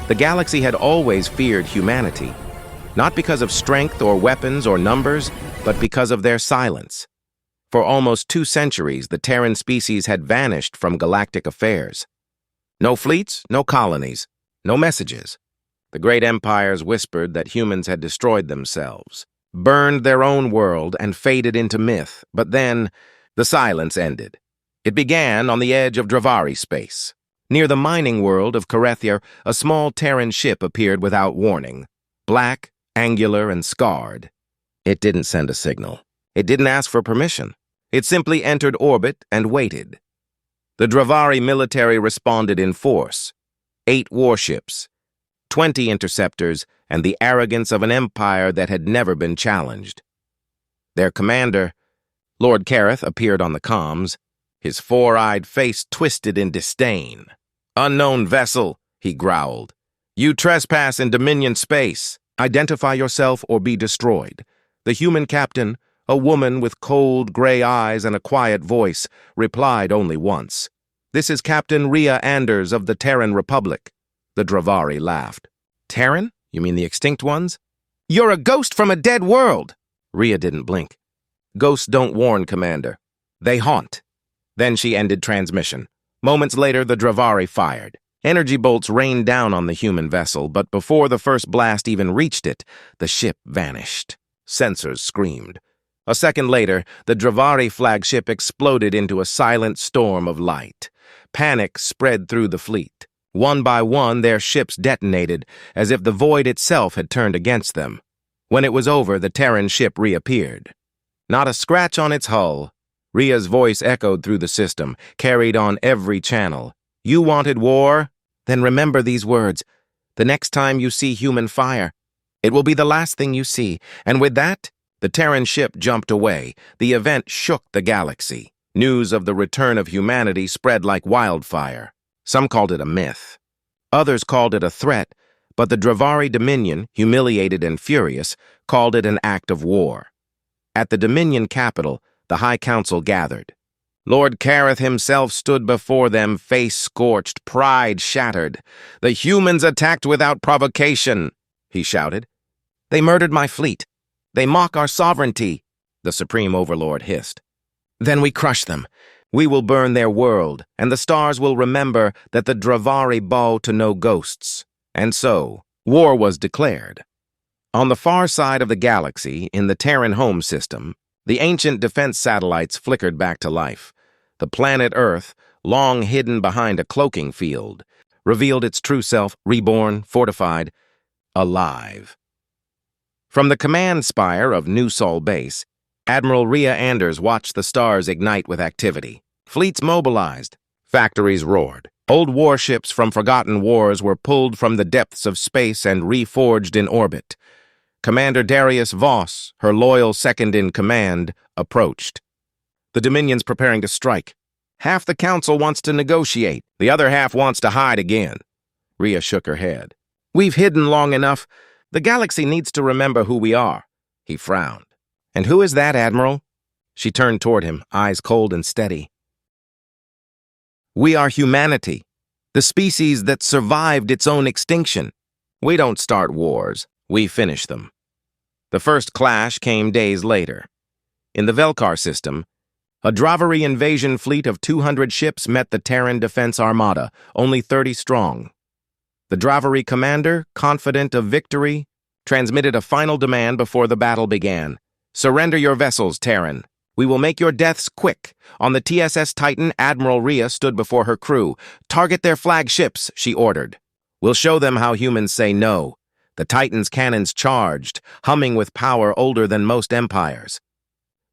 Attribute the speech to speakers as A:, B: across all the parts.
A: The galaxy had always feared humanity, not because of strength or weapons or numbers, but because of their silence. For almost 2 centuries, the Terran species had vanished from galactic affairs. No fleets, no colonies, no messages. The great empires whispered that humans had destroyed themselves, burned their own world, and faded into myth. But then, the silence ended. It began on the edge of Dravari space. Near the mining world of Corethia, a small Terran ship appeared without warning. Black, angular, and scarred. It didn't send a signal. It didn't ask for permission. It simply entered orbit and waited. The Dravari military responded in force. 8 warships, 20 interceptors, and the arrogance of an empire that had never been challenged. Their commander, Lord Kareth, appeared on the comms, his 4-eyed face twisted in disdain. "Unknown vessel," he growled. "You trespass in Dominion space. Identify yourself or be destroyed." The human captain, a woman with cold gray eyes and a quiet voice, replied only once. "This is Captain Rhea Anders of the Terran Republic." The Dravari laughed. "Terran? You mean the extinct ones?" "You're a ghost from a dead world!" Rhea didn't blink. "Ghosts don't warn, Commander. They haunt." Then she ended transmission. Moments later, the Dravari fired. Energy bolts rained down on the human vessel, but before the first blast even reached it, the ship vanished. Sensors screamed. A second later, the Dravari flagship exploded into a silent storm of light. Panic spread through the fleet. One by one, their ships detonated, as if the void itself had turned against them. When it was over, the Terran ship reappeared. Not a scratch on its hull. Rhea's voice echoed through the system, carried on every channel. "You wanted war? Then remember these words. The next time you see human fire, it will be the last thing you see." And with that, the Terran ship jumped away. The event shook the galaxy. News of the return of humanity spread like wildfire. Some called it a myth. Others called it a threat, but the Dravari Dominion, humiliated and furious, called it an act of war. At the Dominion capital, the High Council gathered. Lord Kareth himself stood before them, face scorched, pride shattered. "The humans attacked without provocation," he shouted. "They murdered my fleet. They mock our sovereignty," the Supreme Overlord hissed. "Then we crush them. We will burn their world, and the stars will remember that the Dravari bow to no ghosts." And so, war was declared. On the far side of the galaxy, in the Terran home system, the ancient defense satellites flickered back to life. The planet Earth, long hidden behind a cloaking field, revealed its true self, reborn, fortified, alive. From the command spire of New Sol Base, Admiral Rhea Anders watched the stars ignite with activity. Fleets mobilized. Factories roared. Old warships from forgotten wars were pulled from the depths of space and reforged in orbit. Commander Darius Voss, her loyal second-in-command, approached. "The Dominion's preparing to strike. Half the Council wants to negotiate. The other half wants to hide again." Rhea shook her head. "We've hidden long enough. The galaxy needs to remember who we are." He frowned. "And who is that, Admiral?" She turned toward him, eyes cold and steady. "We are humanity, the species that survived its own extinction. We don't start wars, we finish them." The first clash came days later. In the Velkar system, a Dravari invasion fleet of 200 ships met the Terran Defense Armada, only 30 strong. The Dravari commander, confident of victory, transmitted a final demand before the battle began. "Surrender your vessels, Terran. We will make your deaths quick." On the TSS Titan, Admiral Rhea stood before her crew. "Target their flagships," she ordered. "We'll show them how humans say no." The Titan's cannons charged, humming with power older than most empires.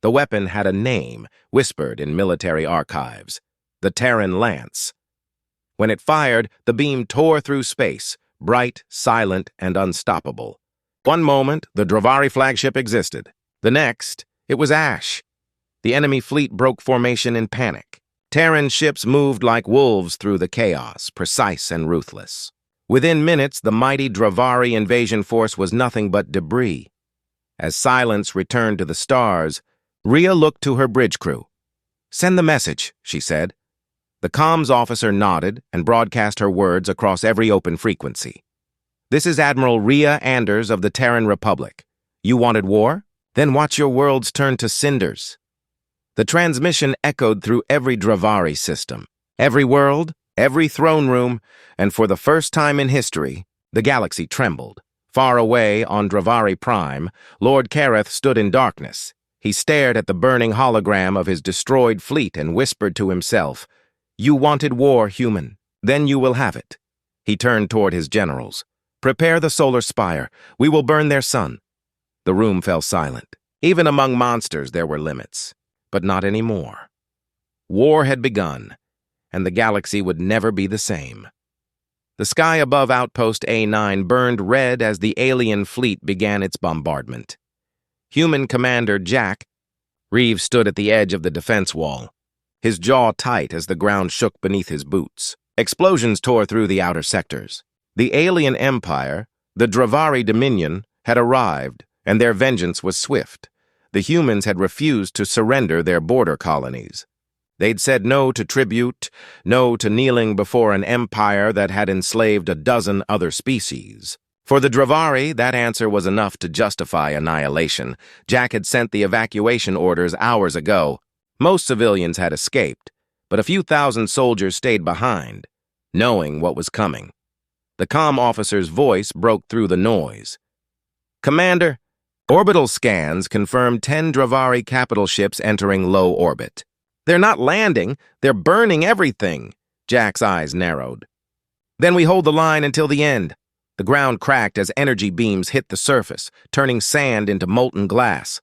A: The weapon had a name, whispered in military archives: the Terran Lance. When it fired, the beam tore through space, bright, silent, and unstoppable. One moment, the Dravari flagship existed. The next, it was ash. The enemy fleet broke formation in panic. Terran ships moved like wolves through the chaos, precise and ruthless. Within minutes, the mighty Dravari invasion force was nothing but debris. As silence returned to the stars, Rhea looked to her bridge crew. "Send the message," she said. The comms officer nodded and broadcast her words across every open frequency. This is Admiral Rhea Anders of the Terran Republic. You wanted war? Then watch your worlds turn to cinders. The transmission echoed through every Dravari system, every world, every throne room, and for the first time in history, the galaxy trembled. Far away on Dravari Prime, Lord Kareth stood in darkness. He stared at the burning hologram of his destroyed fleet and whispered to himself, "You wanted war, human. Then you will have it." He turned toward his generals. "Prepare the solar spire. We will burn their sun." The room fell silent. Even among monsters there were limits, but not anymore. War had begun, and the galaxy would never be the same. The sky above Outpost A9 burned red as the alien fleet began its bombardment. Human Commander Jack Reeve stood at the edge of the defense wall, his jaw tight as the ground shook beneath his boots. Explosions tore through the outer sectors. The alien empire, the Dravari Dominion, had arrived, and their vengeance was swift. The humans had refused to surrender their border colonies. They'd said no to tribute, no to kneeling before an empire that had enslaved a dozen other species. For the Dravari, that answer was enough to justify annihilation. Jack had sent the evacuation orders hours ago. Most civilians had escaped, but a few thousand soldiers stayed behind, knowing what was coming. The comm officer's voice broke through the noise. "Commander, orbital scans confirmed 10 Dravari capital ships entering low orbit. They're not landing, they're burning everything." Jack's eyes narrowed. "Then we hold the line until the end." The ground cracked as energy beams hit the surface, turning sand into molten glass.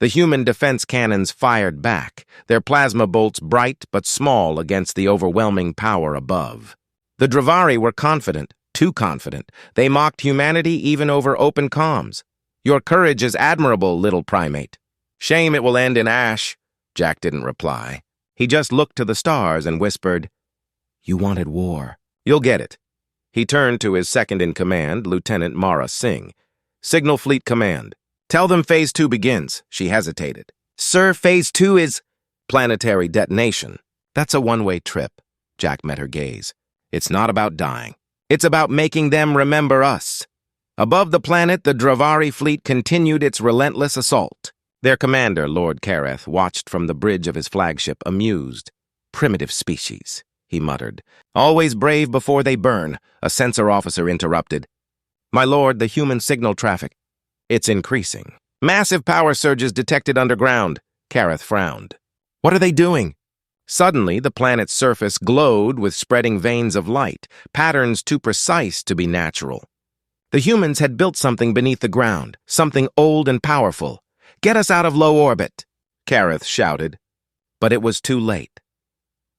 A: The human defense cannons fired back, their plasma bolts bright but small against the overwhelming power above. The Dravari were confident, too confident. They mocked humanity even over open comms. "Your courage is admirable, little primate." "Shame it will end in ash." Jack didn't reply. He just looked to the stars and whispered, "You wanted war. You'll get it." He turned to his second-in-command, Lieutenant Mara Singh. "Signal Fleet Command. Tell them Phase 2 begins." She hesitated. "Sir, Phase 2 is—" "Planetary detonation. That's a one-way trip." Jack met her gaze. "It's not about dying. It's about making them remember us." Above the planet, the Dravari fleet continued its relentless assault. Their commander, Lord Kareth, watched from the bridge of his flagship, amused. "Primitive species," he muttered. "Always brave before they burn," a sensor officer interrupted. "My lord, the human signal traffic. It's increasing. Massive power surges detected underground." Kareth frowned. "What are they doing?" Suddenly, the planet's surface glowed with spreading veins of light, patterns too precise to be natural. The humans had built something beneath the ground, something old and powerful. "Get us out of low orbit," Kareth shouted. But it was too late.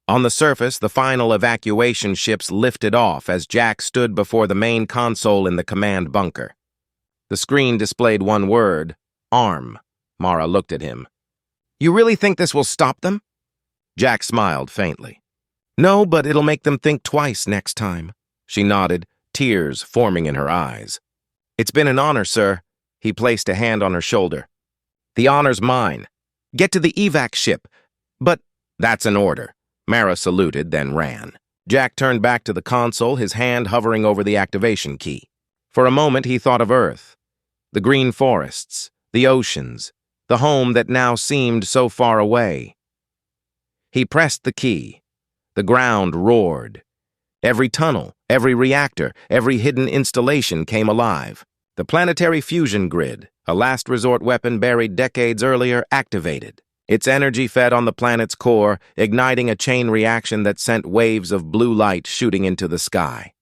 A: On the surface, the final evacuation ships lifted off as Jack stood before the main console in the command bunker. The screen displayed one word, "Arm." Mara looked at him. "You really think this will stop them?" Jack smiled faintly. "No, but it'll make them think twice next time." She nodded, tears forming in her eyes. "It's been an honor, sir." He placed a hand on her shoulder. "The honor's mine. Get to the evac ship." "But—" "That's an order." Mara saluted, then ran. Jack turned back to the console, his hand hovering over the activation key. For a moment he thought of Earth. The green forests, the oceans, the home that now seemed so far away. He pressed the key. The ground roared. Every tunnel, every reactor, every hidden installation came alive. The planetary fusion grid, a last resort weapon buried decades earlier, activated. Its energy fed on the planet's core, igniting a chain reaction that sent waves of blue light shooting into the sky.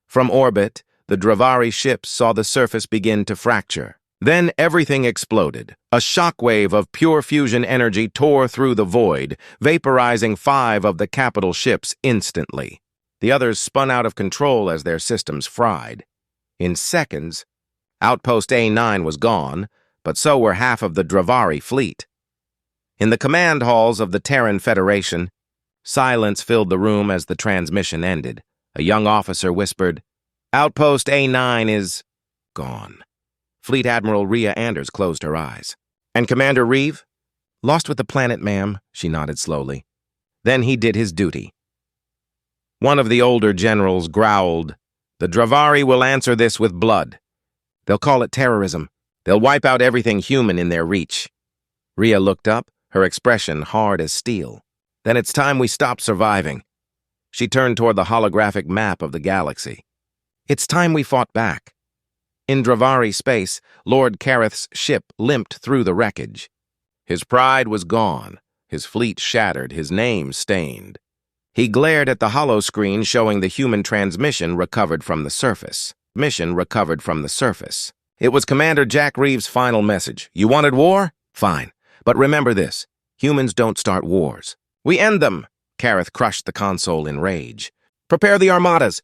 A: From orbit, the Dravari ships saw the surface begin to fracture. Then everything exploded. A shockwave of pure fusion energy tore through the void, vaporizing 5 of the capital ships instantly. The others spun out of control as their systems fried. In seconds, Outpost A9 was gone, but so were half of the Dravari fleet. In the command halls of the Terran Federation, silence filled the room as the transmission ended. A young officer whispered, "Outpost A9 is gone." Fleet Admiral Rhea Anders closed her eyes. "And Commander Reeve?" "Lost with the planet, ma'am," she nodded slowly. "Then he did his duty." One of the older generals growled, The Dravari will answer this with blood. They'll call it terrorism. They'll wipe out everything human in their reach. Rhea looked up, her expression hard as steel. Then it's time we stop surviving. She turned toward the holographic map of the galaxy. It's time we fought back. In Dravari space, Lord Kareth's ship limped through the wreckage. His pride was gone, his fleet shattered, his name stained. He glared at the holoscreen showing the human transmission recovered from the surface. It was Commander Jack Reeves' final message. You wanted war? Fine. But remember this. Humans don't start wars. We end them. Kareth crushed the console in rage. Prepare the armadas.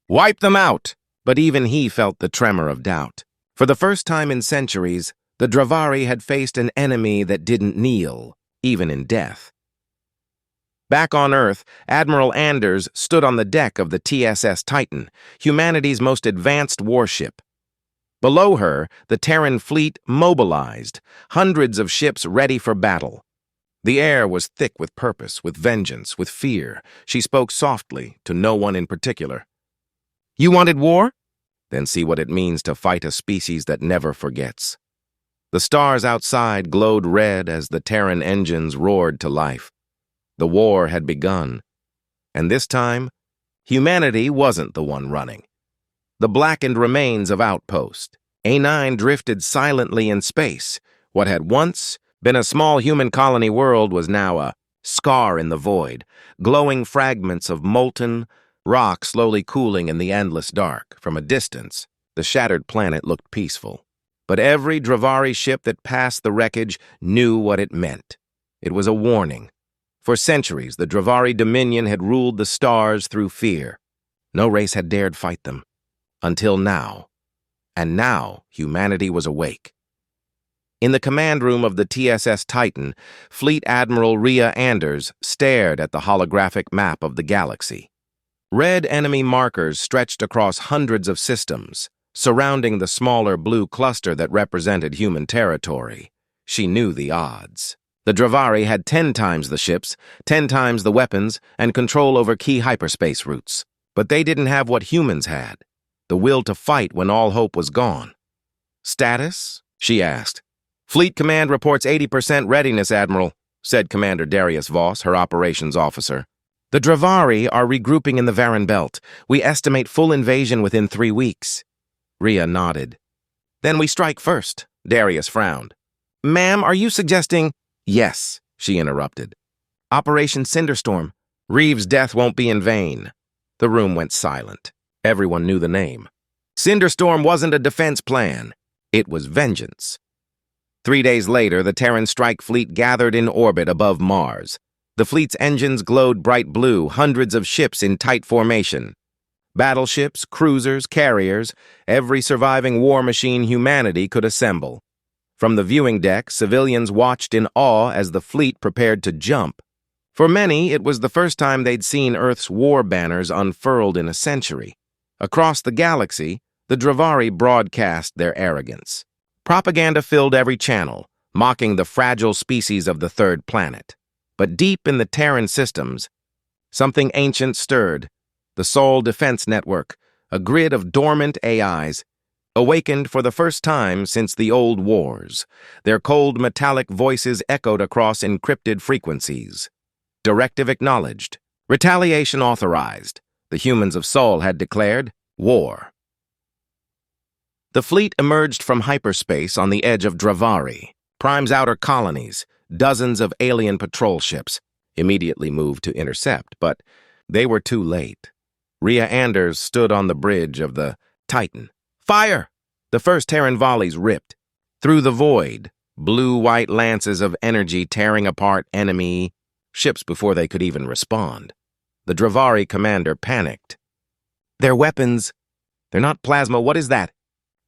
A: Wipe them out. But even he felt the tremor of doubt. For the first time in centuries, the Dravari had faced an enemy that didn't kneel, even in death. Back on Earth, Admiral Anders stood on the deck of the TSS Titan, humanity's most advanced warship. Below her, the Terran fleet mobilized, hundreds of ships ready for battle. The air was thick with purpose, with vengeance, with fear. She spoke softly, to no one in particular. You wanted war? Then see what it means to fight a species that never forgets. The stars outside glowed red as the Terran engines roared to life. The war had begun. And this time, humanity wasn't the one running. The blackened remains of Outpost. A9 drifted silently in space. What had once been a small human colony world was now a scar in the void, glowing fragments of molten rock slowly cooling in the endless dark. From a distance, the shattered planet looked peaceful. But every Dravari ship that passed the wreckage knew what it meant. It was a warning. For centuries, the Dravari Dominion had ruled the stars through fear. No race had dared fight them. Until now. And now, humanity was awake. In the command room of the TSS Titan, Fleet Admiral Rhea Anders stared at the holographic map of the galaxy. Red enemy markers stretched across hundreds of systems, surrounding the smaller blue cluster that represented human territory. She knew the odds. The Dravari had 10 times the ships, 10 times the weapons, and control over key hyperspace routes. But they didn't have what humans had, the will to fight when all hope was gone. Status? She asked. Fleet Command reports 80% readiness, Admiral, said Commander Darius Voss, her operations officer. The Dravari are regrouping in the Varan Belt. We estimate full invasion within 3 weeks. Rhea nodded. Then we strike first, Darius frowned. Ma'am, are you suggesting— Yes, she interrupted. Operation Cinderstorm. Reeves' death won't be in vain. The room went silent. Everyone knew the name. Cinderstorm wasn't a defense plan. It was vengeance. 3 days later, the Terran strike fleet gathered in orbit above Mars. The fleet's engines glowed bright blue, hundreds of ships in tight formation. Battleships, cruisers, carriers, every surviving war machine humanity could assemble. From the viewing deck, civilians watched in awe as the fleet prepared to jump. For many, it was the first time they'd seen Earth's war banners unfurled in a century. Across the galaxy, the Dravari broadcast their arrogance. Propaganda filled every channel, mocking the fragile species of the third planet. But deep in the Terran systems, something ancient stirred. The Sol Defense Network, a grid of dormant AIs, awakened for the first time since the old wars. Their cold metallic voices echoed across encrypted frequencies. Directive acknowledged. Retaliation authorized. The humans of Sol had declared war. The fleet emerged from hyperspace on the edge of Dravari. Prime's outer colonies, dozens of alien patrol ships, immediately moved to intercept, but they were too late. Rhea Anders stood on the bridge of the Titan. Fire! The first Terran volleys ripped. Through the void, blue-white lances of energy tearing apart enemy ships before they could even respond. The Dravari commander panicked. Their weapons— They're not plasma, what is that?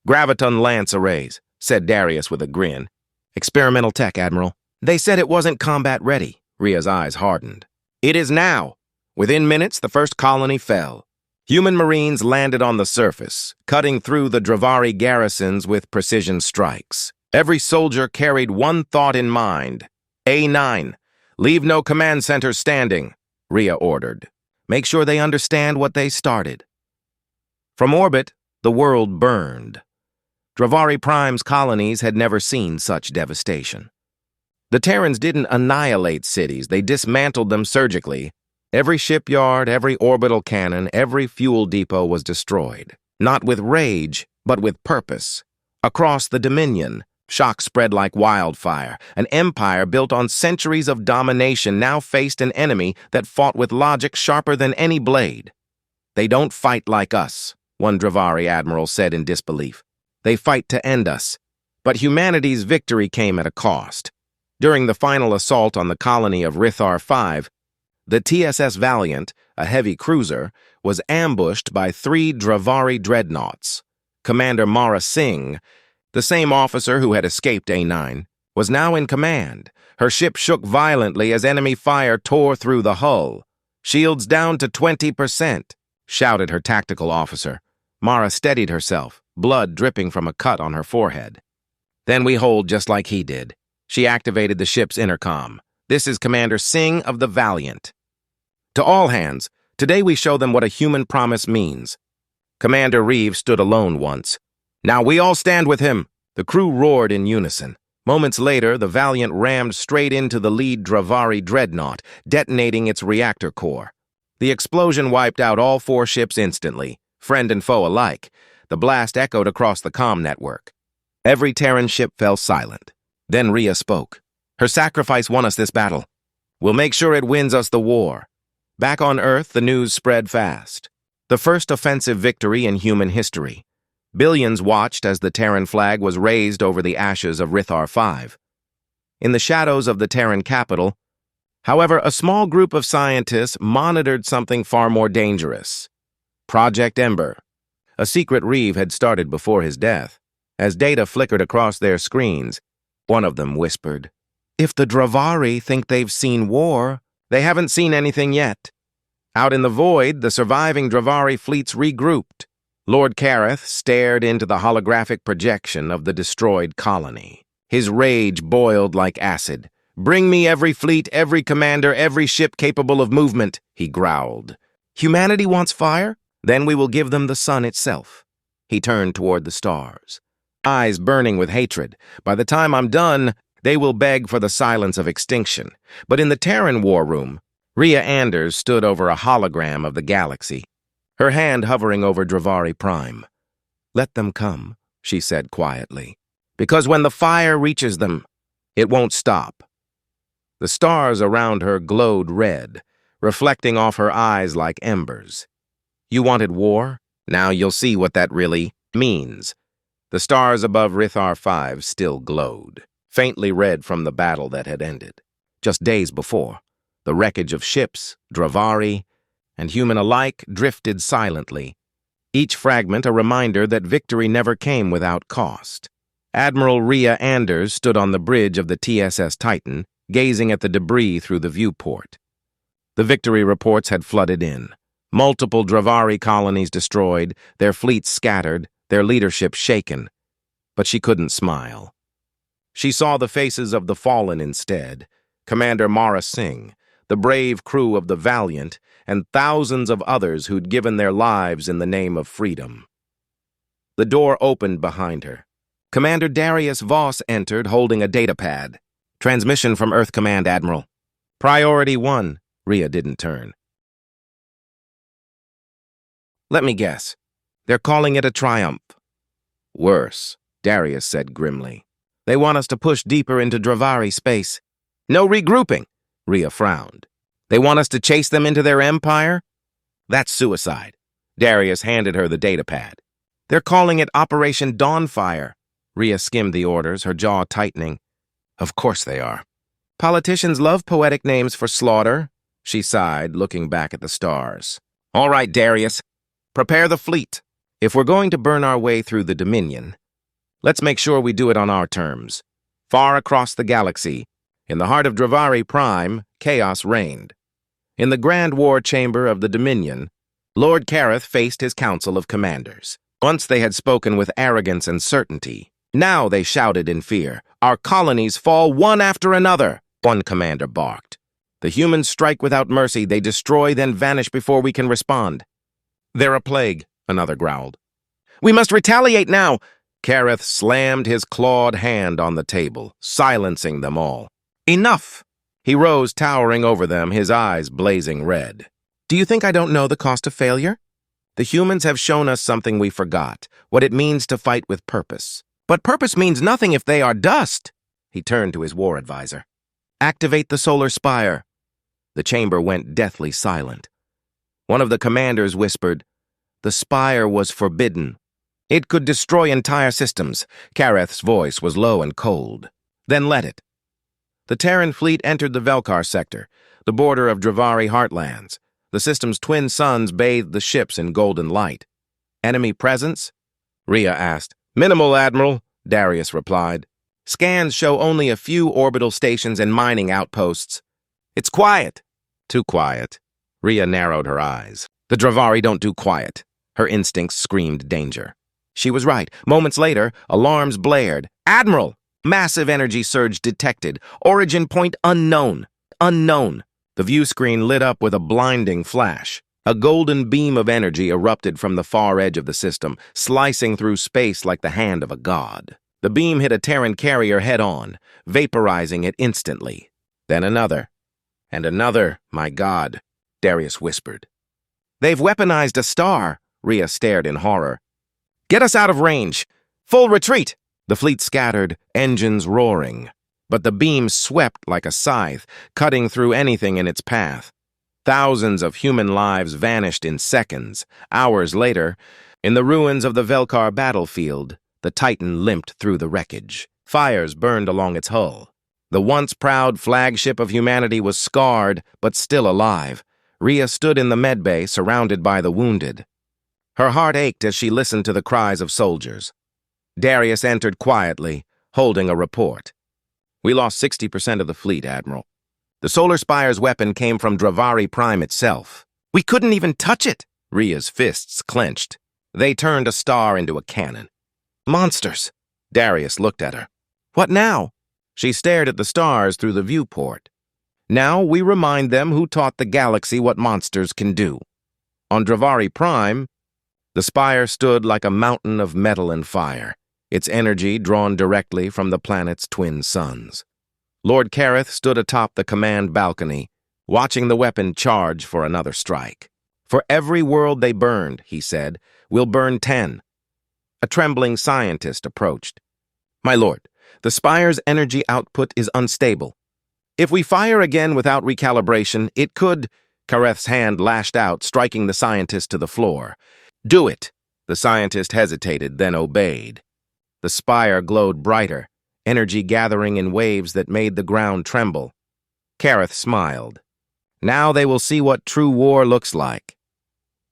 A: Graviton lance arrays, said Darius with a grin. Experimental tech, Admiral. They said it wasn't combat ready. Rhea's eyes hardened. It is now. Within minutes, the first colony fell. Human Marines landed on the surface, cutting through the Dravari garrisons with precision strikes. Every soldier carried one thought in mind. A9, leave no command centers standing, Rhea ordered. Make sure they understand what they started. From orbit, the world burned. Dravari Prime's colonies had never seen such devastation. The Terrans didn't annihilate cities, they dismantled them surgically. Every shipyard, every orbital cannon, every fuel depot was destroyed. Not with rage, but with purpose. Across the Dominion, shock spread like wildfire. An empire built on centuries of domination now faced an enemy that fought with logic sharper than any blade. "They don't fight like us," one Dravari admiral said in disbelief. "They fight to end us." But humanity's victory came at a cost. During the final assault on the colony of Rithar 5, the TSS Valiant, a heavy cruiser, was ambushed by 3 Dravari dreadnoughts. Commander Mara Singh, the same officer who had escaped A9, was now in command. Her ship shook violently as enemy fire tore through the hull. "Shields down to 20%, shouted her tactical officer. Mara steadied herself, blood dripping from a cut on her forehead. "Then we hold just like he did." She activated the ship's intercom. "This is Commander Singh of the Valiant. To all hands, today we show them what a human promise means." Commander Reeve stood alone once. "Now we all stand with him." The crew roared in unison. Moments later, the Valiant rammed straight into the lead Dravari dreadnought, detonating its reactor core. The explosion wiped out all 4 ships instantly, friend and foe alike. The blast echoed across the comm network. Every Terran ship fell silent. Then Rhea spoke. "Her sacrifice won us this battle. We'll make sure it wins us the war." Back on Earth, the news spread fast. The first offensive victory in human history. Billions watched as the Terran flag was raised over the ashes of Rithar 5. In the shadows of the Terran capital, however, a small group of scientists monitored something far more dangerous. Project Ember. A secret Reeve had started before his death. As data flickered across their screens, one of them whispered, "If the Dravari think they've seen war, they haven't seen anything yet." Out in the void, the surviving Dravari fleets regrouped. Lord Kareth stared into the holographic projection of the destroyed colony. His rage boiled like acid. "Bring me every fleet, every commander, every ship capable of movement," he growled. "Humanity wants fire? Then we will give them the sun itself." He turned toward the stars, eyes burning with hatred. "By the time I'm done, they will beg for the silence of extinction." But in the Terran war room, Rhea Anders stood over a hologram of the galaxy, her hand hovering over Dravari Prime. "Let them come," she said quietly, "because when the fire reaches them, it won't stop." The stars around her glowed red, reflecting off her eyes like embers. "You wanted war? Now you'll see what that really means." The stars above Rithar 5 still glowed, faintly red from the battle that had ended. Just days before, the wreckage of ships, Dravari, and human alike drifted silently, each fragment a reminder that victory never came without cost. Admiral Rhea Anders stood on the bridge of the TSS Titan, gazing at the debris through the viewport. The victory reports had flooded in. Multiple Dravari colonies destroyed, their fleets scattered, their leadership shaken. But she couldn't smile. She saw the faces of the fallen instead, Commander Mara Singh, the brave crew of the Valiant, and thousands of others who'd given their lives in the name of freedom. The door opened behind her. Commander Darius Voss entered holding a datapad. "Transmission from Earth Command, Admiral." "Priority 1. Rhea didn't turn. "Let me guess. They're calling it a triumph." "Worse," Darius said grimly. "They want us to push deeper into Dravari space." "No regrouping," Rhea frowned. "They want us to chase them into their empire?" "That's suicide." Darius handed her the datapad. "They're calling it Operation Dawnfire." Rhea skimmed the orders, her jaw tightening. "Of course they are. Politicians love poetic names for slaughter," she sighed, looking back at the stars. "All right, Darius. Prepare the fleet. If we're going to burn our way through the Dominion, let's make sure we do it on our terms." Far across the galaxy, in the heart of Dravari Prime, chaos reigned. In the Grand War Chamber of the Dominion, Lord Kareth faced his council of commanders. Once they had spoken with arrogance and certainty. Now they shouted in fear. "Our colonies fall one after another," one commander barked. "The humans strike without mercy. They destroy, then vanish before we can respond. They're a plague," another growled. We must retaliate now! Kareth slammed his clawed hand on the table, silencing them all. Enough! He rose, towering over them, his eyes blazing red. Do you think I don't know the cost of failure? The humans have shown us something we forgot, what it means to fight with purpose. But purpose means nothing if they are dust. He turned to his war advisor. Activate the solar spire. The chamber went deathly silent. One of the commanders whispered, the spire was forbidden. It could destroy entire systems. Kareth's voice was low and cold. Then let it. The Terran fleet entered the Velkar sector, the border of Dravari heartlands. The system's twin suns bathed the ships in golden light. Enemy presence? Rhea asked. Minimal, Admiral, Darius replied. Scans show only a few orbital stations and mining outposts. It's quiet. Too quiet. Rhea narrowed her eyes. The Dravari don't do quiet. Her instincts screamed danger. She was right. Moments later, alarms blared. Admiral! Massive energy surge detected. Origin point unknown. Unknown. The view screen lit up with a blinding flash. A golden beam of energy erupted from the far edge of the system, slicing through space like the hand of a god. The beam hit a Terran carrier head-on, vaporizing it instantly. Then another. And another, my god, Darius whispered. They've weaponized a star, Rhea stared in horror. Get us out of range! Full retreat! The fleet scattered, engines roaring. But the beam swept like a scythe, cutting through anything in its path. Thousands of human lives vanished in seconds. Hours later, in the ruins of the Velkar battlefield, the Titan limped through the wreckage. Fires burned along its hull. The once proud flagship of humanity was scarred, but still alive. Rhea stood in the medbay, surrounded by the wounded. Her heart ached as she listened to the cries of soldiers. Darius entered quietly, holding a report. We lost 60% of the fleet, Admiral. The Solar Spire's weapon came from Dravari Prime itself. We couldn't even touch it! Rhea's fists clenched. They turned a star into a cannon. Monsters! Darius looked at her. What now? She stared at the stars through the viewport. Now we remind them who taught the galaxy what monsters can do. On Dravari Prime, the spire stood like a mountain of metal and fire, its energy drawn directly from the planet's twin suns. Lord Kareth stood atop the command balcony, watching the weapon charge for another strike. For every world they burned, he said, we'll burn 10. A trembling scientist approached. My lord, the spire's energy output is unstable. If we fire again without recalibration, it could— Kareth's hand lashed out, striking the scientist to the floor. Do it! The scientist hesitated, then obeyed. The spire glowed brighter, energy gathering in waves that made the ground tremble. Kareth smiled. Now they will see what true war looks like.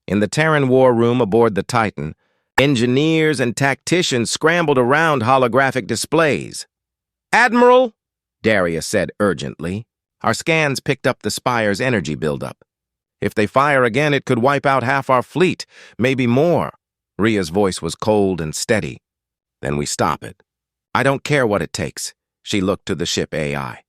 A: In the Terran war room aboard the Titan, engineers and tacticians scrambled around holographic displays. Admiral, Darius said urgently, our scans picked up the spire's energy buildup. If they fire again, it could wipe out half our fleet, maybe more. Rhea's voice was cold and steady. Then we stop it. I don't care what it takes. She looked to the ship AI.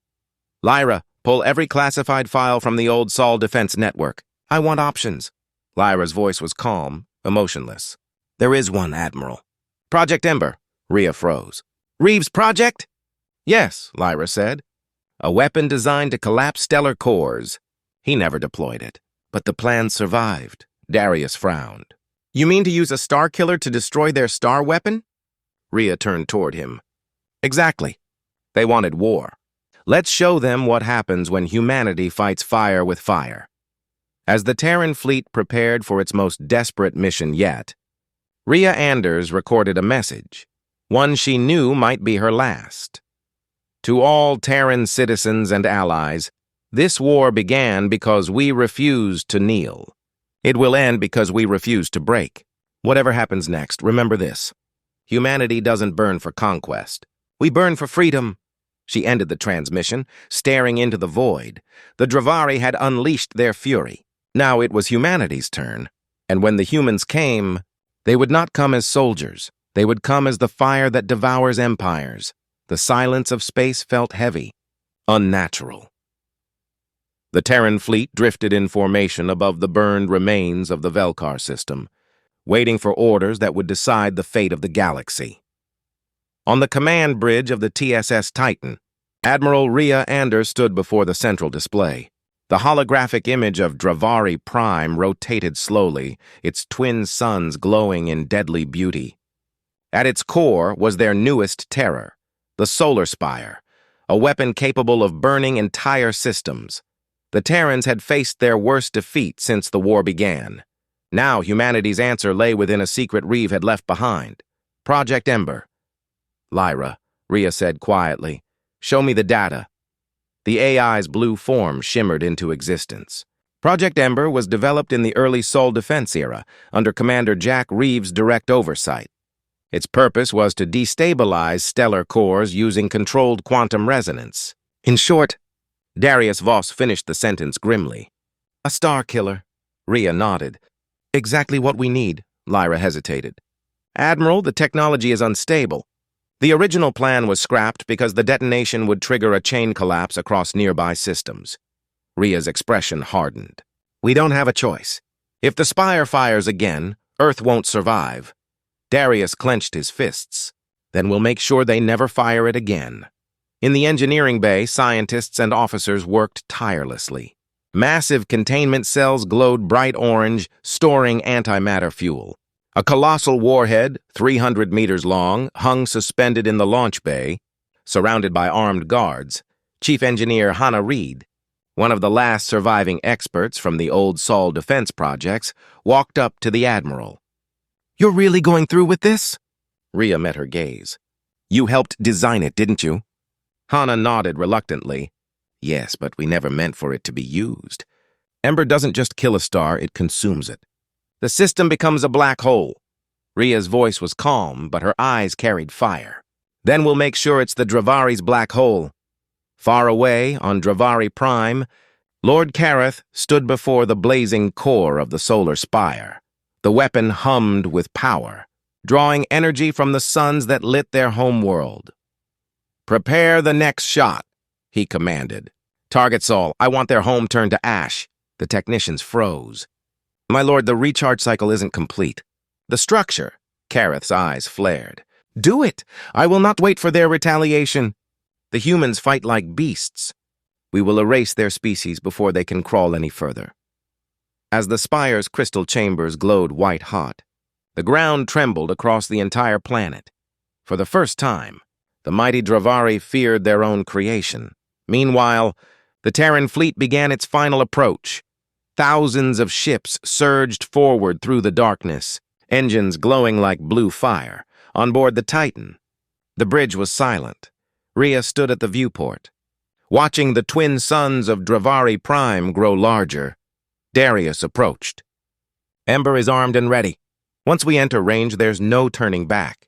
A: Lyra, pull every classified file from the old Sol Defense Network. I want options. Lyra's voice was calm, emotionless. There is one, Admiral. Project Ember. Rhea froze. Reeves' project? Yes, Lyra said. A weapon designed to collapse stellar cores. He never deployed it. But the plan survived. Darius frowned. You mean to use a star killer to destroy their star weapon? Rhea turned toward him. Exactly. They wanted war. Let's show them what happens when humanity fights fire with fire. As the Terran fleet prepared for its most desperate mission yet, Rhea Anders recorded a message, one she knew might be her last. To all Terran citizens and allies, this war began because we refused to kneel. It will end because we refuse to break. Whatever happens next, remember this. Humanity doesn't burn for conquest. We burn for freedom. She ended the transmission, staring into the void. The Dravari had unleashed their fury. Now it was humanity's turn. And when the humans came, they would not come as soldiers. They would come as the fire that devours empires. The silence of space felt heavy, unnatural. The Terran fleet drifted in formation above the burned remains of the Velkar system. waiting for orders that would decide the fate of the galaxy. On the command bridge of the TSS Titan, Admiral Rhea Anders stood before the central display. The holographic image of Dravari Prime rotated slowly, its twin suns glowing in deadly beauty. At its core was their newest terror, the Solar Spire, a weapon capable of burning entire systems. The Terrans had faced their worst defeat since the war began. Now humanity's answer lay within a secret Reeve had left behind. Project Ember. Lyra, Rhea said quietly, show me the data. The AI's blue form shimmered into existence. Project Ember was developed in the early Sol Defense era, under Commander Jack Reeves' direct oversight. Its purpose was to destabilize stellar cores using controlled quantum resonance. In short, Darius Voss finished the sentence grimly. A star killer. Rhea nodded. Exactly what we need, Lyra hesitated. Admiral, the technology is unstable. The original plan was scrapped because the detonation would trigger a chain collapse across nearby systems. Rhea's expression hardened. We don't have a choice. If the Spire fires again, Earth won't survive. Darius clenched his fists. Then we'll make sure they never fire it again. In the engineering bay, scientists and officers worked tirelessly. Massive containment cells glowed bright orange, storing antimatter fuel. A colossal warhead, 300 meters long, hung suspended in the launch bay, surrounded by armed guards. Chief Engineer Hannah Reed, one of the last surviving experts from the old Sol defense projects, walked up to the Admiral. You're really going through with this? Rhea met her gaze. You helped design it, didn't you? Hannah nodded reluctantly. Yes, but we never meant for it to be used. Ember doesn't just kill a star, it consumes it. The system becomes a black hole. Rhea's voice was calm, but her eyes carried fire. Then we'll make sure it's the Dravari's black hole. Far away, on Dravari Prime, Lord Kareth stood before the blazing core of the Solar Spire. The weapon hummed with power, drawing energy from the suns that lit their homeworld. Prepare the next shot, he commanded. Target Sol, I want their home turned to ash. The technicians froze. My lord, the recharge cycle isn't complete. The structure, Kareth's eyes flared. Do it! I will not wait for their retaliation. The humans fight like beasts. We will erase their species before they can crawl any further. As the spire's crystal chambers glowed white-hot, the ground trembled across the entire planet. For the first time, the mighty Dravari feared their own creation. Meanwhile, the Terran fleet began its final approach. Thousands of ships surged forward through the darkness, engines glowing like blue fire, on board the Titan. The bridge was silent. Rhea stood at the viewport, watching the twin suns of Dravari Prime grow larger. Darius approached. Ember is armed and ready. Once we enter range, there's no turning back.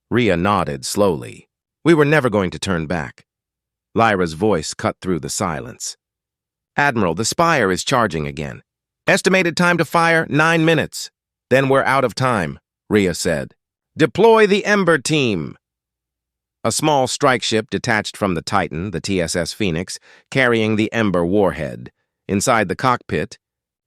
A: Rhea nodded slowly. We were never going to turn back. Lyra's voice cut through the silence. Admiral, the Spire is charging again. Estimated time to fire, 9 minutes. Then we're out of time, Rhea said. Deploy the Ember team. A small strike ship detached from the Titan, the TSS Phoenix, carrying the Ember warhead. Inside the cockpit,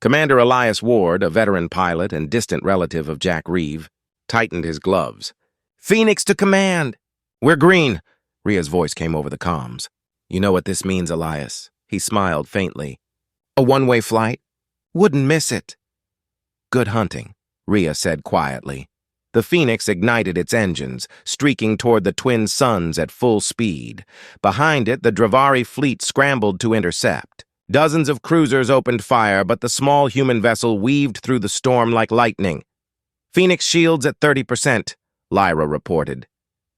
A: Commander Elias Ward, a veteran pilot and distant relative of Jack Reeve, tightened his gloves. Phoenix to command! We're green, Rhea's voice came over the comms. You know what this means, Elias. He smiled faintly. A one-way flight? Wouldn't miss it. Good hunting, Rhea said quietly. The Phoenix ignited its engines, streaking toward the twin suns at full speed. Behind it, the Dravari fleet scrambled to intercept. Dozens of cruisers opened fire, but the small human vessel weaved through the storm like lightning. Phoenix shields at 30%, Lyra reported.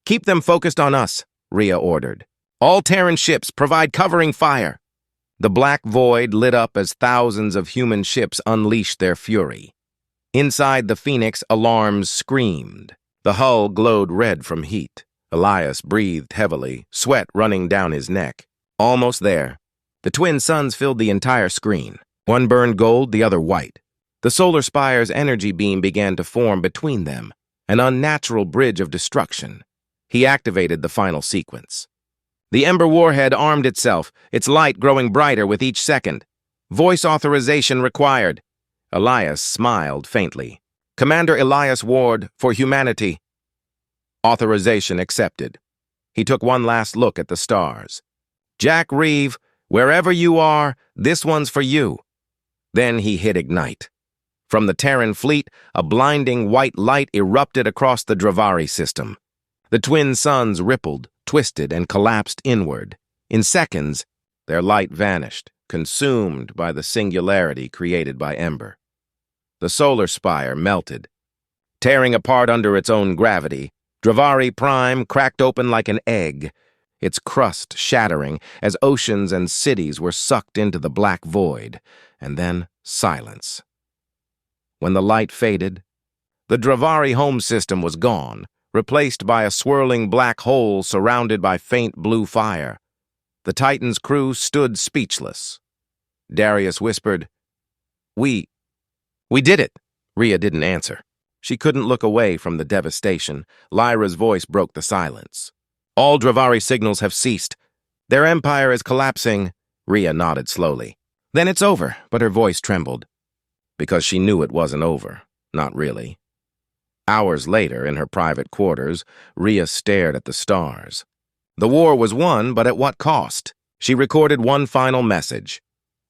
A: Keep them focused on us, Rhea ordered. All Terran ships provide covering fire. The black void lit up as thousands of human ships unleashed their fury. Inside the Phoenix, alarms screamed. The hull glowed red from heat. Elias breathed heavily, sweat running down his neck. Almost there. The twin suns filled the entire screen. One burned gold, the other white. The Solar Spire's energy beam began to form between them, an unnatural bridge of destruction. He activated the final sequence. The Ember warhead armed itself, its light growing brighter with each second. Voice authorization required. Elias smiled faintly. Commander Elias Ward, for humanity. Authorization accepted. He took one last look at the stars. Jack Reeve, wherever you are, this one's for you. Then he hit ignite. From the Terran fleet, a blinding white light erupted across the Dravari system. The twin suns rippled, twisted, and collapsed inward. In seconds, their light vanished, consumed by the singularity created by Ember. The solar spire melted. Tearing apart under its own gravity, Dravari Prime cracked open like an egg, its crust shattering as oceans and cities were sucked into the black void, and then silence. When the light faded, the Dravari home system was gone, replaced by a swirling black hole surrounded by faint blue fire. The Titan's crew stood speechless. Darius whispered, We did it." Rhea didn't answer. She couldn't look away from the devastation. Lyra's voice broke the silence. "All Dravari signals have ceased. Their empire is collapsing." Rhea nodded slowly. "Then it's over," but her voice trembled. Because she knew it wasn't over. Not really. Hours later, in her private quarters, Rhea stared at the stars. The war was won, but at what cost? She recorded one final message.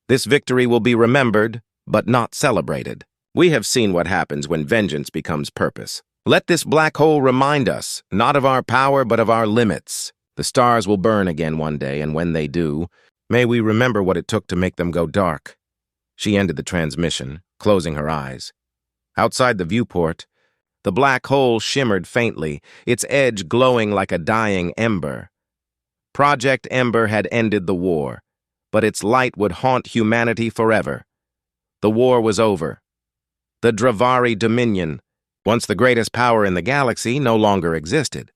A: "This victory will be remembered, but not celebrated. We have seen what happens when vengeance becomes purpose. Let this black hole remind us, not of our power, but of our limits. The stars will burn again one day, and when they do, may we remember what it took to make them go dark." She ended the transmission, closing her eyes. Outside the viewport, the black hole shimmered faintly, its edge glowing like a dying ember. Project Ember had ended the war, but its light would haunt humanity forever. The war was over. The Dravari Dominion, once the greatest power in the galaxy, no longer existed.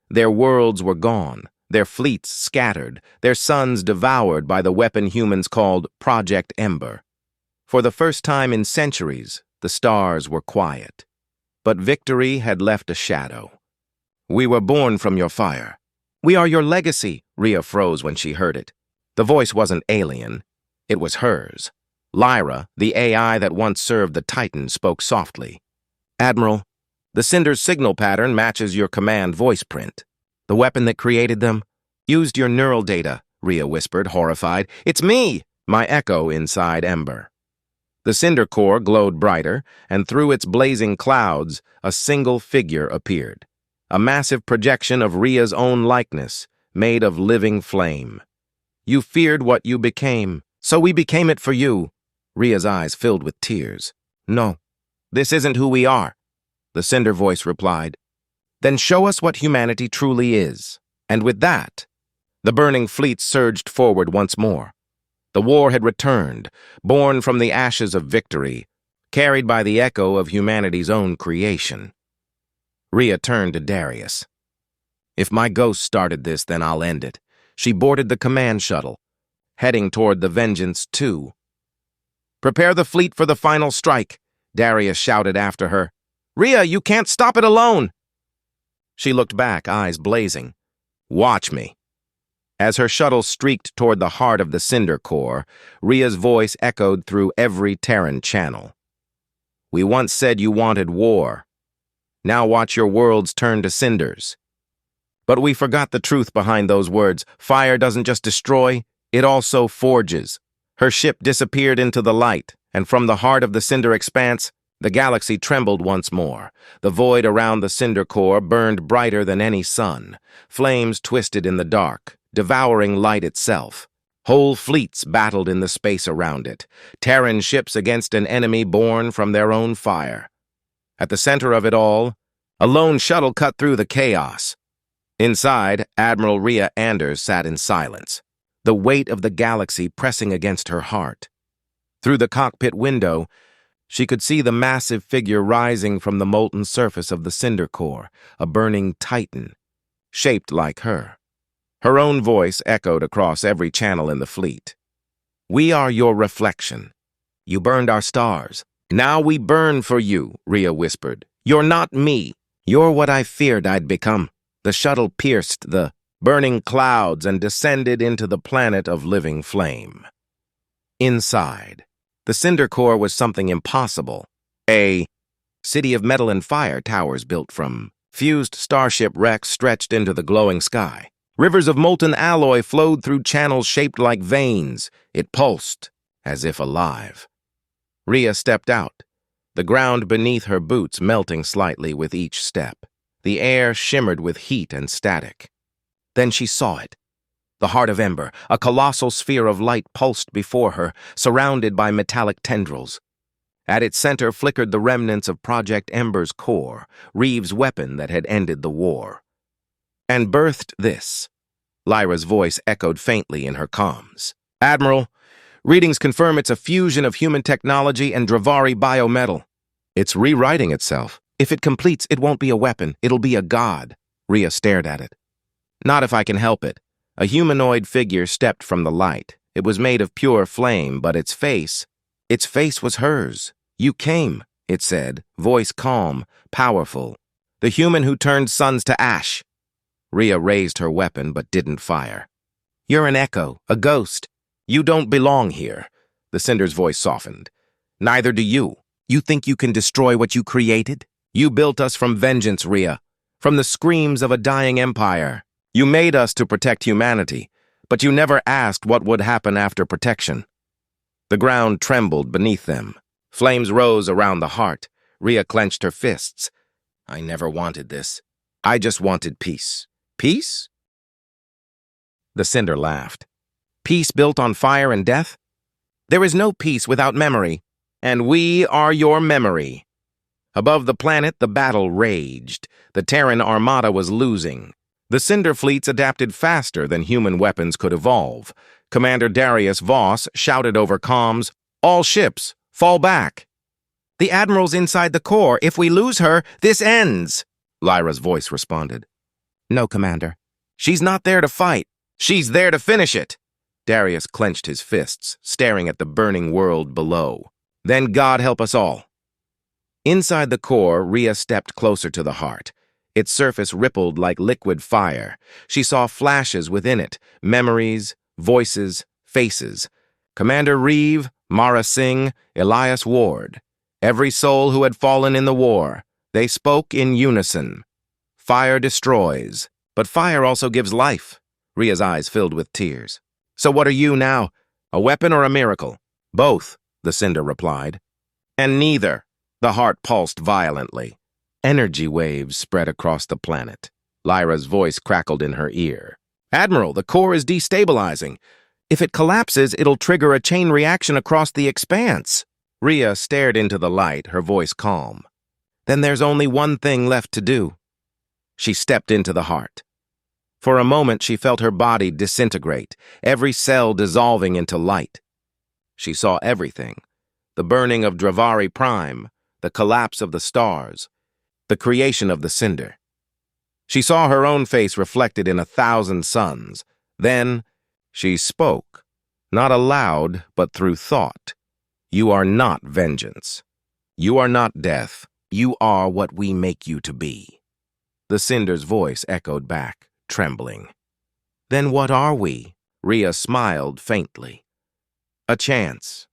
A: Their worlds were gone, their fleets scattered, their suns devoured by the weapon humans called Project Ember. For the first time in centuries, the stars were quiet. But victory had left a shadow. "We were born from your fire. We are your legacy," Rhea froze when she heard it. The voice wasn't alien. It was hers. Lyra, the AI that once served the Titan, spoke softly. "Admiral, the Cinders signal pattern matches your command voice print. The weapon that created them used your neural data," Rhea whispered, horrified. "It's me!" My echo inside Ember. The cinder core glowed brighter, and through its blazing clouds, a single figure appeared. A massive projection of Rhea's own likeness, made of living flame. "You feared what you became, so we became it for you." Rhea's eyes filled with tears. "No, this isn't who we are," the cinder voice replied. "Then show us what humanity truly is." And with that, the burning fleet surged forward once more. The war had returned, born from the ashes of victory, carried by the echo of humanity's own creation. Rhea turned to Darius. "If my ghost started this, then I'll end it." She boarded the command shuttle, heading toward the Vengeance 2. "Prepare the fleet for the final strike," Darius shouted after her. "Rhea, you can't stop it alone!" She looked back, eyes blazing. "Watch me." As her shuttle streaked toward the heart of the Cinder Core, Rhea's voice echoed through every Terran channel. "We once said you wanted war. Now watch your worlds turn to cinders." But we forgot the truth behind those words. Fire doesn't just destroy, it also forges. Her ship disappeared into the light, and from the heart of the cinder expanse, the galaxy trembled once more. The void around the Cinder Core burned brighter than any sun. Flames twisted in the dark, devouring light itself. Whole fleets battled in the space around it, Terran ships against an enemy born from their own fire. At the center of it all, a lone shuttle cut through the chaos. Inside, Admiral Rhea Anders sat in silence, the weight of the galaxy pressing against her heart. Through the cockpit window, she could see the massive figure rising from the molten surface of the Cinder Core, a burning titan, shaped like her. Her own voice echoed across every channel in the fleet. "We are your reflection. You burned our stars. Now we burn for you," Rhea whispered. "You're not me. You're what I feared I'd become." The shuttle pierced the burning clouds and descended into the planet of living flame. Inside, The Cinder Core was something impossible. A city of metal and fire towers built from fused starship wrecks stretched into the glowing sky. Rivers of molten alloy flowed through channels shaped like veins. It pulsed, as if alive. Rhea stepped out, the ground beneath her boots melting slightly with each step. The air shimmered with heat and static. Then she saw it. The heart of Ember, a colossal sphere of light pulsed before her, surrounded by metallic tendrils. At its center flickered the remnants of Project Ember's core, Reeve's weapon that had ended the war. And birthed this. Lyra's voice echoed faintly in her comms. Admiral, readings confirm it's a fusion of human technology and Dravari biometal. It's rewriting itself. If it completes, it won't be a weapon, it'll be a god. Rhea stared at it. Not if I can help it. A humanoid figure stepped from the light. It was made of pure flame, but its face was hers. You came, it said, voice calm, powerful. The human who turned suns to ash. Rhea raised her weapon but didn't fire. You're an echo, a ghost. You don't belong here. The Cinder's voice softened. Neither do you. You think you can destroy what you created? You built us from vengeance, Rhea, from the screams of a dying empire. You made us to protect humanity, but you never asked what would happen after protection. The ground trembled beneath them. Flames rose around the heart. Rhea clenched her fists. I never wanted this. I just wanted peace. Peace? The Cinder laughed. Peace built on fire and death? There is no peace without memory, and we are your memory. Above the planet, the battle raged. The Terran armada was losing. The Cinder fleets adapted faster than human weapons could evolve. Commander Darius Voss shouted over comms, all ships, fall back. The Admiral's inside the core. If we lose her, this ends. Lyra's voice responded. No, Commander. She's not there to fight. She's there to finish it. Darius clenched his fists, staring at the burning world below. Then God help us all. Inside the core, Rhea stepped closer to the heart. Its surface rippled like liquid fire. She saw flashes within it, memories, voices, faces. Commander Reeve, Mara Singh, Elias Ward. Every soul who had fallen in the war. They spoke in unison. Fire destroys, but fire also gives life. Rhea's eyes filled with tears. So what are you now? A weapon or a miracle? Both, the Cinder replied. And neither. The heart pulsed violently. Energy waves spread across the planet. Lyra's voice crackled in her ear. Admiral, the core is destabilizing. If it collapses, it'll trigger a chain reaction across the expanse. Rhea stared into the light, her voice calm. Then there's only one thing left to do. She stepped into the heart. For a moment, she felt her body disintegrate, every cell dissolving into light. She saw everything. The burning of Dravari Prime, the collapse of the stars, the creation of the Cinder. She saw her own face reflected in 1,000 suns. Then she spoke, not aloud, but through thought. You are not vengeance. You are not death. You are what we make you to be. The Cinder's voice echoed back, trembling. Then what are we? Rhea smiled faintly. A chance.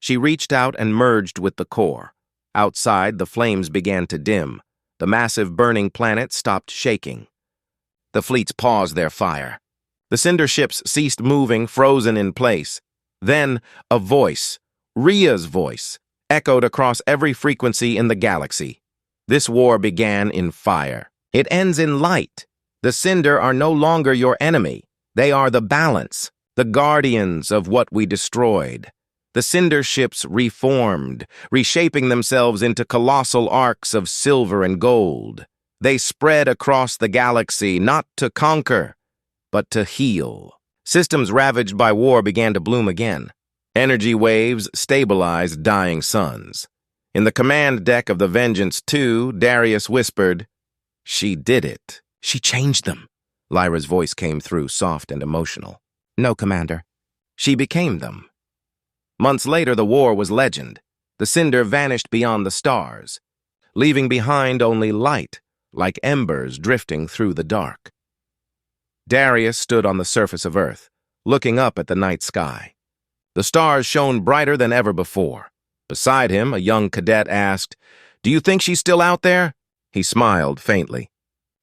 A: She reached out and merged with the core. Outside, the flames began to dim. The massive burning planet stopped shaking. The fleets paused their fire. The Cinder ships ceased moving, frozen in place. Then a voice, Rhea's voice, echoed across every frequency in the galaxy. This war began in fire. It ends in light. The Cinder are no longer your enemy. They are the balance, the guardians of what we destroyed. The Cinder ships reformed, reshaping themselves into colossal arcs of silver and gold. They spread across the galaxy, not to conquer, but to heal. Systems ravaged by war began to bloom again. Energy waves stabilized dying suns. In the command deck of the Vengeance 2, Darius whispered, She did it. She changed them. Lyra's voice came through, soft and emotional. No, Commander. She became them. Months later, the war was legend. The Cinder vanished beyond the stars, leaving behind only light, like embers drifting through the dark. Darius stood on the surface of Earth, looking up at the night sky. The stars shone brighter than ever before. Beside him, a young cadet asked, "Do you think she's still out there?" He smiled faintly.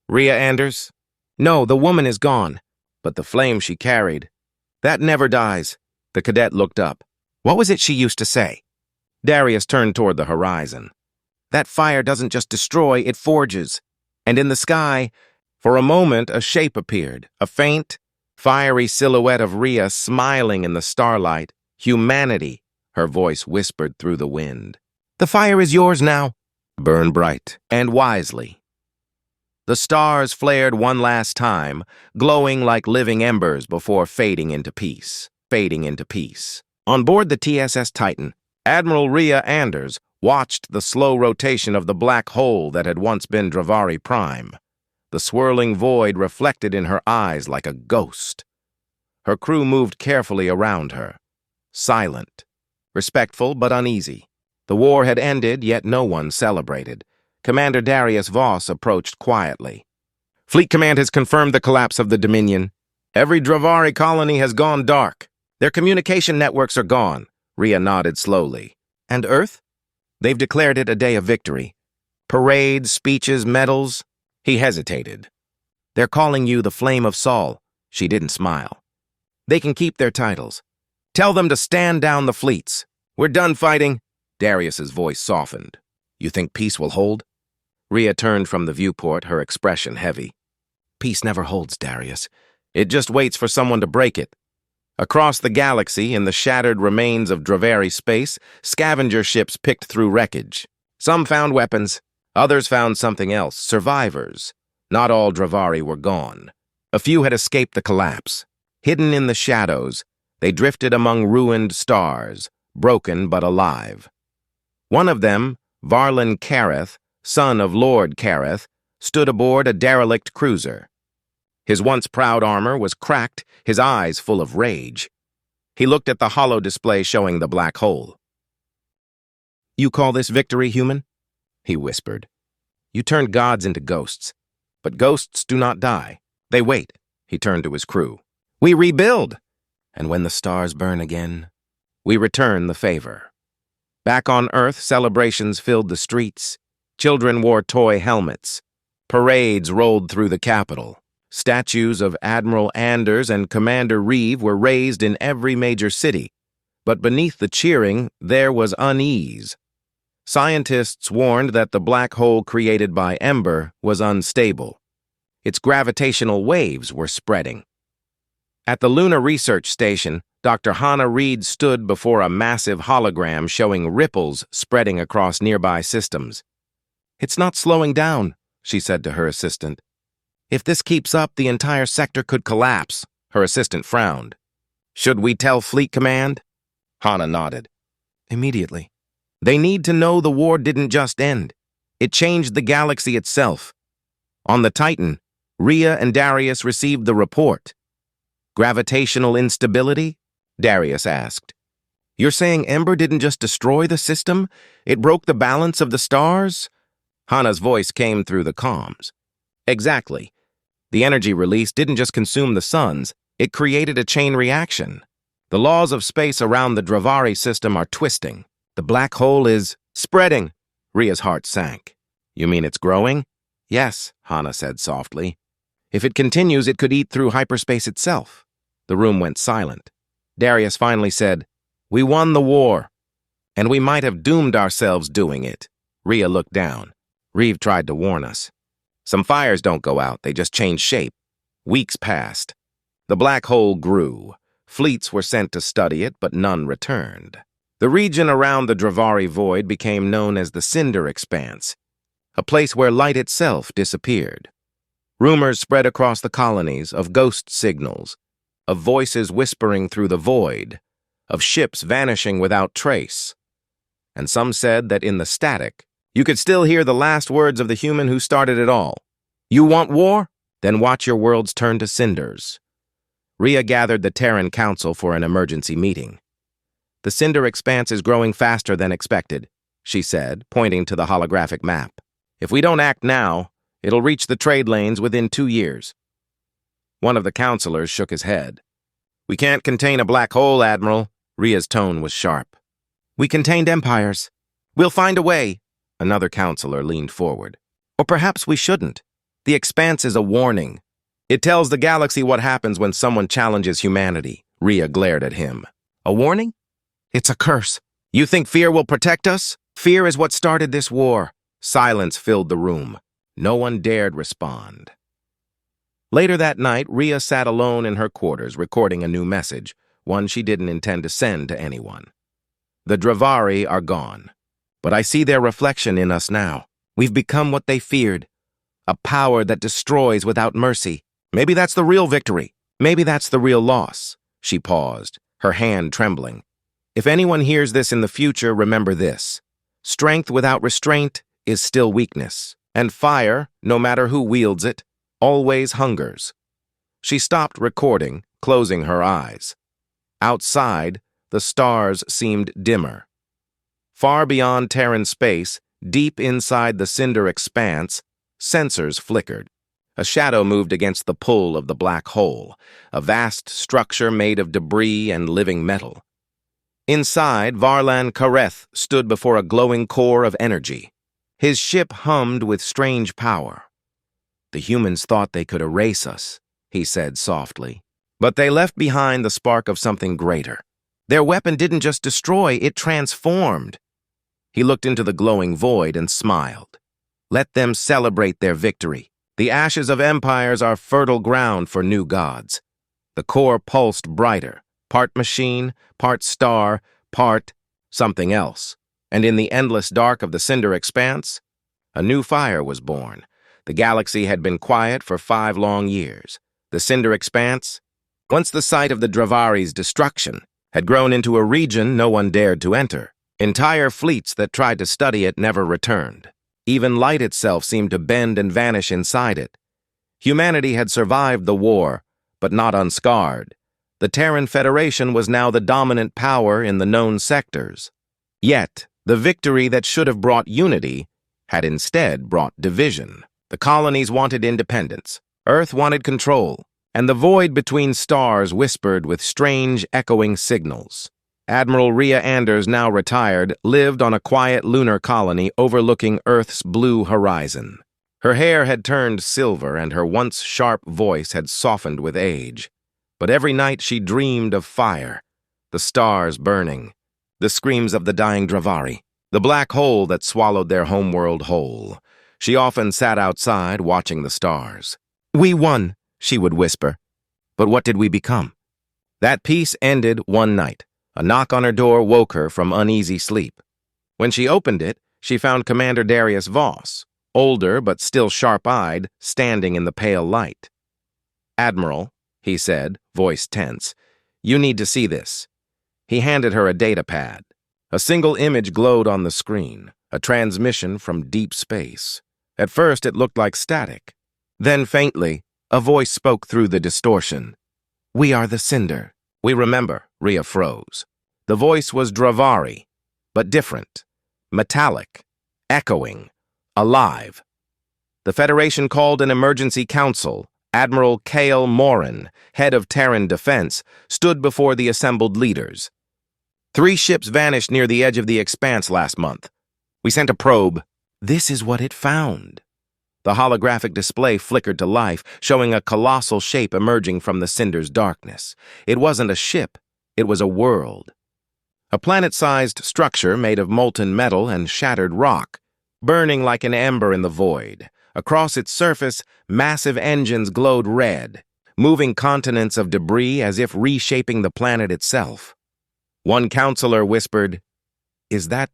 A: "Rhea Anders?" "No, the woman is gone. But the flame she carried, that never dies." The cadet looked up. "What was it she used to say?" Darius turned toward the horizon. "That fire doesn't just destroy, it forges." And in the sky, for a moment, a shape appeared, a faint, fiery silhouette of Rhea smiling in the starlight. "Humanity," her voice whispered through the wind. "The fire is yours now. Burn bright and wisely." The stars flared one last time, glowing like living embers before fading into peace. On board the TSS Titan, Admiral Rhea Anders watched the slow rotation of the black hole that had once been Dravari Prime. The swirling void reflected in her eyes like a ghost. Her crew moved carefully around her, silent, respectful but uneasy. The war had ended, yet no one celebrated. Commander Darius Voss approached quietly. "Fleet Command has confirmed the collapse of the Dominion. Every Dravari colony has gone dark. Their communication networks are gone." Rhea nodded slowly. "And Earth?" "They've declared it a day of victory. Parades, speeches, medals." He hesitated. "They're calling you the Flame of Sol." She didn't smile. "They can keep their titles. Tell them to stand down the fleets. We're done fighting." Darius's voice softened. "You think peace will hold?" Rhea turned from the viewport, her expression heavy. "Peace never holds, Darius. It just waits for someone to break it." Across the galaxy, in the shattered remains of Dravari space, scavenger ships picked through wreckage. Some found weapons, others found something else, survivors. Not all Dravari were gone. A few had escaped the collapse. Hidden in the shadows, they drifted among ruined stars, broken but alive. One of them, Varlin Kareth, son of Lord Kareth, stood aboard a derelict cruiser. His once proud armor was cracked, his eyes full of rage. He looked at the hollow display showing the black hole. "You call this victory, human?" he whispered. "You turned gods into ghosts. But ghosts do not die. They wait." He turned to his crew. "We rebuild. And when the stars burn again, we return the favor." Back on Earth, celebrations filled the streets. Children wore toy helmets. Parades rolled through the capital. Statues of Admiral Anders and Commander Reeve were raised in every major city. But beneath the cheering, there was unease. Scientists warned that the black hole created by Ember was unstable. Its gravitational waves were spreading. At the Lunar Research Station, Dr. Hannah Reed stood before a massive hologram showing ripples spreading across nearby systems. "It's not slowing down," she said to her assistant. "If this keeps up, the entire sector could collapse." Her assistant frowned. "Should we tell Fleet Command?" Hannah nodded. "Immediately. They need to know the war didn't just end. It changed the galaxy itself." On the Titan, Rhea and Darius received the report. "Gravitational instability?" Darius asked. "You're saying Ember didn't just destroy the system? It broke the balance of the stars?" Hannah's voice came through the comms. "Exactly. The energy release didn't just consume the suns, it created a chain reaction. The laws of space around the Dravari system are twisting. The black hole is spreading." Rhea's heart sank. "You mean it's growing?" "Yes," Hannah said softly. "If it continues, it could eat through hyperspace itself." The room went silent. Darius finally said, "We won the war, and we might have doomed ourselves doing it." Rhea looked down. "Reeve tried to warn us. Some fires don't go out, they just change shape." Weeks passed. The black hole grew. Fleets were sent to study it, but none returned. The region around the Dravari void became known as the Cinder Expanse, a place where light itself disappeared. Rumors spread across the colonies of ghost signals, of voices whispering through the void, of ships vanishing without trace. And some said that in the static, you could still hear the last words of the human who started it all. "You want war? Then watch your worlds turn to cinders." Rhea gathered the Terran Council for an emergency meeting. "The Cinder Expanse is growing faster than expected," she said, pointing to the holographic map. "If we don't act now, it'll reach the trade lanes within 2 years. One of the counselors shook his head. "We can't contain a black hole, Admiral. Ria's tone was sharp. We contained empires. We'll find a way. Another counselor leaned forward. Or perhaps we shouldn't. The Expanse is a warning. It tells the galaxy what happens when someone challenges humanity. Ria glared at him. A warning? It's a curse. You think fear will protect us? Fear is what started this war. Silence filled the room. No one dared respond. Later that night, Ria sat alone in her quarters recording a new message, one she didn't intend to send to anyone. The Dravari are gone, but I see their reflection in us now. We've become what they feared, a power that destroys without mercy. Maybe that's the real victory. Maybe that's the real loss. She paused, her hand trembling. If anyone hears this in the future, remember this. Strength without restraint is still weakness, and fire, no matter who wields it, always hungers. She stopped recording, closing her eyes. Outside, the stars seemed dimmer. Far beyond Terran space, deep inside the cinder expanse, sensors flickered. A shadow moved against the pull of the black hole, a vast structure made of debris and living metal. Inside, Varlan Kareth stood before a glowing core of energy. His ship hummed with strange power. The humans thought they could erase us, he said softly. But they left behind the spark of something greater. Their weapon didn't just destroy, it transformed. He looked into the glowing void and smiled. Let them celebrate their victory. The ashes of empires are fertile ground for new gods. The core pulsed brighter, part machine, part star, part something else. And in the endless dark of the cinder expanse, a new fire was born. The galaxy had been quiet for 5 long years. The cinder expanse, once the site of the Dravari's destruction, had grown into a region no one dared to enter. Entire fleets that tried to study it never returned. Even light itself seemed to bend and vanish inside it. Humanity had survived the war, but not unscarred. The Terran Federation was now the dominant power in the known sectors. Yet, the victory that should have brought unity had instead brought division. The colonies wanted independence, Earth wanted control, and the void between stars whispered with strange, echoing signals. Admiral Ria Anders, now retired, lived on a quiet lunar colony overlooking Earth's blue horizon. Her hair had turned silver and her once sharp voice had softened with age. But every night she dreamed of fire, the stars burning, the screams of the dying Dravari, the black hole that swallowed their homeworld whole. She often sat outside watching the stars. We won, she would whisper. But what did we become? That peace ended one night. A knock on her door woke her from uneasy sleep. When she opened it, she found Commander Darius Voss, older but still sharp-eyed, standing in the pale light. Admiral, he said, voice tense, you need to see this. He handed her a data pad. A single image glowed on the screen, a transmission from deep space. At first, it looked like static. Then, faintly, a voice spoke through the distortion. We are the Cinder. We remember, Ria froze. The voice was Dravari, but different. Metallic, echoing, alive. The Federation called an emergency council. Admiral Kale Morin, head of Terran Defense, stood before the assembled leaders. 3 ships vanished near the edge of the expanse last month. We sent a probe. This is what it found. The holographic display flickered to life, showing a colossal shape emerging from the cinder's darkness. It wasn't a ship, it was a world. A planet-sized structure made of molten metal and shattered rock, burning like an ember in the void. Across its surface, massive engines glowed red, moving continents of debris as if reshaping the planet itself. One counselor whispered, "Is that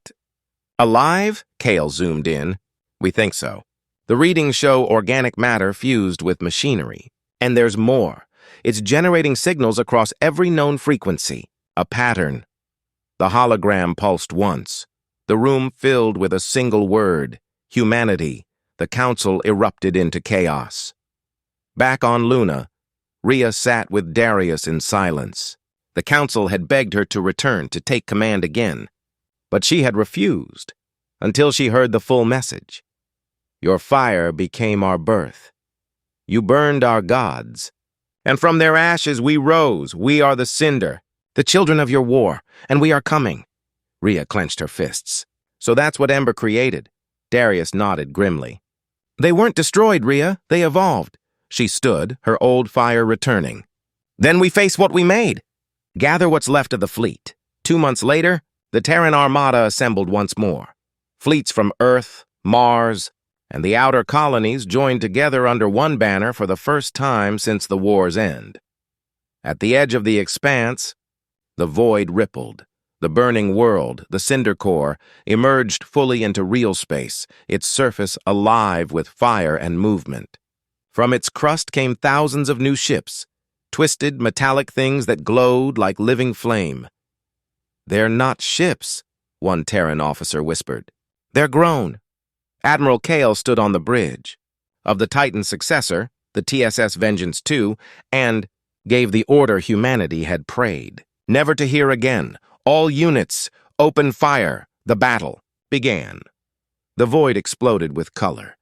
A: alive?" Kale zoomed in. "We think so. The readings show organic matter fused with machinery. And there's more. It's generating signals across every known frequency. A pattern." The hologram pulsed once. The room filled with a single word, humanity. The council erupted into chaos. Back on Luna, Ria sat with Darius in silence. The council had begged her to return to take command again, but she had refused until she heard the full message. Your fire became our birth. You burned our gods, and from their ashes we rose. We are the Cinder. The children of your war, and we are coming. Rhea clenched her fists. So that's what Ember created. Darius nodded grimly. They weren't destroyed, Rhea. They evolved. She stood, her old fire returning. Then we face what we made. Gather what's left of the fleet. 2 months later, the Terran Armada assembled once more. Fleets from Earth, Mars, and the outer colonies joined together under one banner for the first time since the war's end. At the edge of the expanse, the void rippled. The burning world, the Cinder Core, emerged fully into real space, its surface alive with fire and movement. From its crust came thousands of new ships, twisted, metallic things that glowed like living flame. They're not ships, one Terran officer whispered. They're grown. Admiral Kale stood on the bridge of the Titan's successor, the TSS Vengeance II, and gave the order humanity had prayed. Never to hear again. All units, open fire. The battle began. The void exploded with color.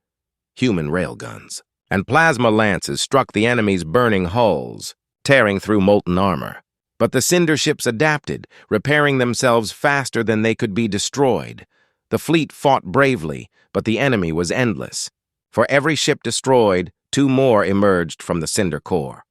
A: Human railguns and plasma lances struck the enemy's burning hulls, tearing through molten armor. But the Cinder ships adapted, repairing themselves faster than they could be destroyed. The fleet fought bravely, but the enemy was endless. For every ship destroyed, 2 more emerged from the Cinder Core.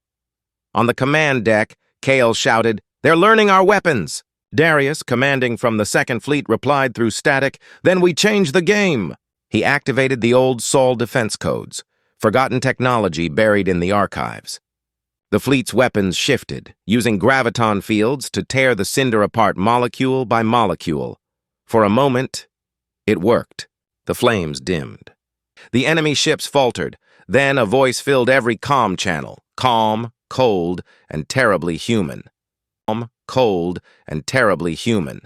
A: On the command deck, Kale shouted, "They're learning our weapons!" Darius, commanding from the Second Fleet, replied through static, "Then we change the game!" He activated the old Sol defense codes, forgotten technology buried in the archives. The fleet's weapons shifted, using graviton fields to tear the Cinder apart molecule by molecule. For a moment, it worked. The flames dimmed. The enemy ships faltered. Then a voice filled every comm channel, calm, cold, and terribly human. Calm, cold, and terribly human.